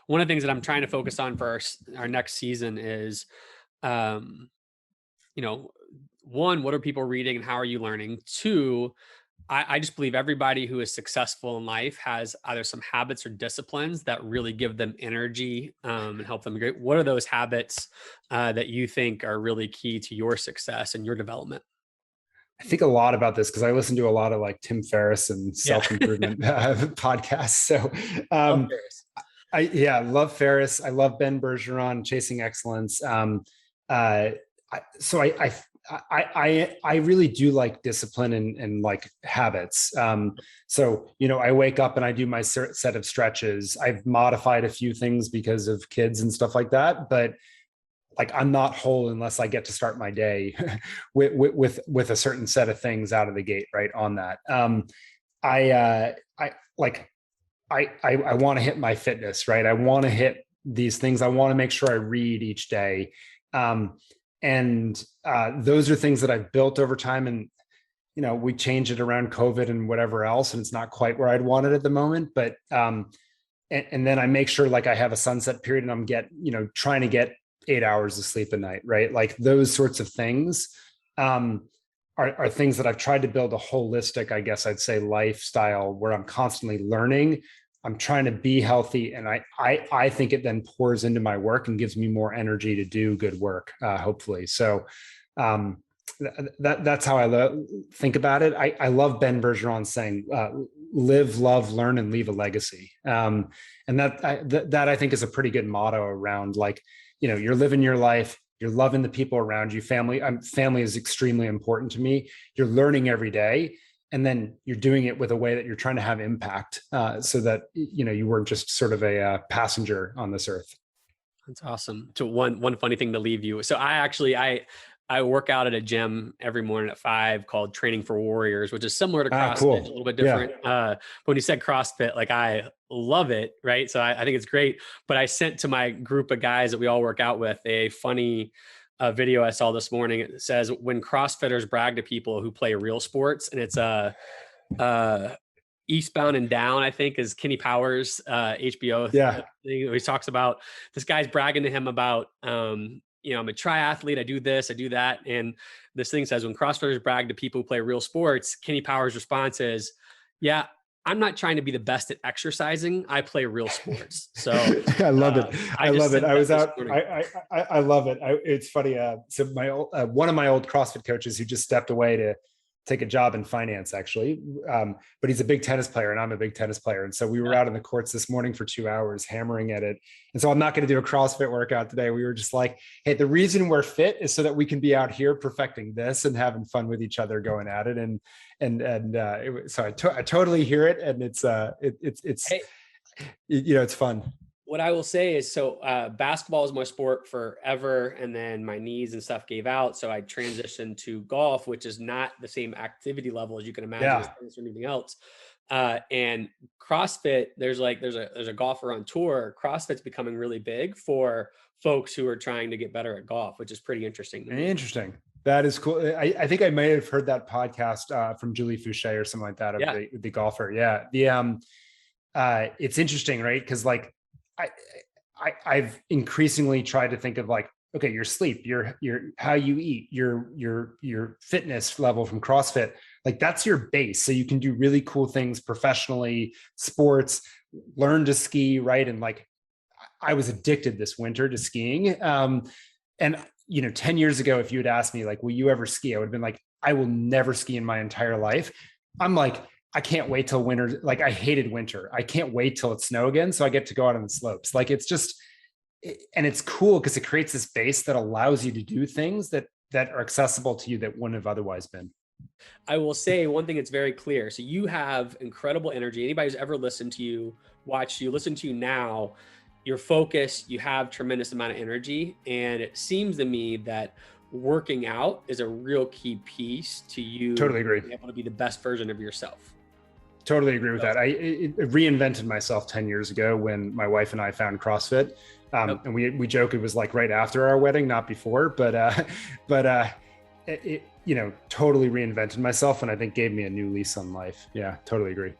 one of the things that I'm trying to focus on for our next season is, um, you know, one, what are people reading and how are you learning? Two, I just believe everybody who is successful in life has either some habits or disciplines that really give them energy and help them great. What are those habits that you think are really key to your success and your development? I think a lot about this because I listen to a lot of like Tim Ferriss and Yeah, self-improvement podcasts. So love um, Ferris. I love Ferriss. I love Ben Bergeron, Chasing Excellence. Uh, I really do like discipline and like habits. So I wake up and I do my set of stretches. I've modified a few things because of kids and stuff like that, but like I'm not whole unless I get to start my day with a certain set of things out of the gate, right on that. I like I want to hit my fitness, right? I want to hit these things. I want to make sure I read each day. And those are things that I've built over time. And, we change it around COVID and whatever else, and it's not quite where I'd want it at the moment. But, and then I make sure like I have a sunset period and I'm trying to get 8 hours of sleep a night, right? Like those sorts of things are things that I've tried to build a holistic, I guess I'd say, lifestyle where I'm constantly learning. I'm trying to be healthy, and I think it then pours into my work and gives me more energy to do good work, hopefully. So that's how I think about it. I love Ben Bergeron saying, "Live, love, learn, and leave a legacy," and that I think is a pretty good motto around like you're living your life. You're loving the people around you. Family is extremely important to me. You're learning every day, and then you're doing it with a way that you're trying to have impact, so that you weren't just sort of a passenger on this earth. That's awesome. So one funny thing to leave you. So I work out at a gym every morning at 5 called Training for Warriors, which is similar to Ah, CrossFit, a cool. little bit Yeah. different. But when you said CrossFit, like I love it, right? So I think it's great. But I sent to my group of guys that we all work out with a funny video I saw this morning. It says when CrossFitters brag to people who play real sports, and it's uh, Eastbound and Down, I think, is Kenny Powers, HBO Yeah. thing. He talks about this guy's bragging to him about, I'm a triathlete. I do this, I do that. And this thing says when CrossFitters brag to people who play real sports, Kenny Powers' response is, yeah, I'm not trying to be the best at exercising. I play real sports. So I love it. I I just love it. sent I that was this out. morning. I love it. It's funny. So one of my old CrossFit coaches who just stepped away to take a job in finance, actually. But he's a big tennis player and I'm a big tennis player. And so we were out in the courts this morning for 2 hours hammering at it. And so I'm not going to do a CrossFit workout today. We were just like, hey, the reason we're fit is so that we can be out here perfecting this and having fun with each other going at it. So I totally hear it. And it's Hey, it's fun. what I will say is, so basketball was my sport forever, and then my knees and stuff gave out, so I transitioned to golf, which is not the same activity level as you can imagine as Yeah. tennis or anything else. And CrossFit, there's a golfer on tour. CrossFit's becoming really big for folks who are trying to get better at golf, which is pretty interesting to me. Interesting. That is cool. I think I might have heard that podcast from Julie Fouché or something like that of Yeah, the golfer. Yeah. It's interesting, right? Because like I've increasingly tried to think of like, okay, your sleep, your how you eat, your fitness level from CrossFit, like that's your base. So you can do really cool things professionally, sports, learn to ski, right? And like I was addicted this winter to skiing. And 10 years ago, if you had asked me, like, will you ever ski? I would have been like, I will never ski in my entire life. I'm like, I can't wait till winter. Like, I hated winter. I can't wait till it's snow again. So I get to go out on the slopes. Like, it's just, and it's cool because it creates this base that allows you to do things that are accessible to you that wouldn't have otherwise been. I will say one thing that's very clear. So you have incredible energy. Anybody who's ever listened to you, watched you, listen to you now, you're focused, you have tremendous amount of energy. And it seems to me that working out is a real key piece to you Totally agree. being able to be the best version of yourself. Totally agree with that. I reinvented myself 10 years ago when my wife and I found CrossFit. And we joke it was like right after our wedding, not before, but totally reinvented myself and I think gave me a new lease on life. Yeah, totally agree.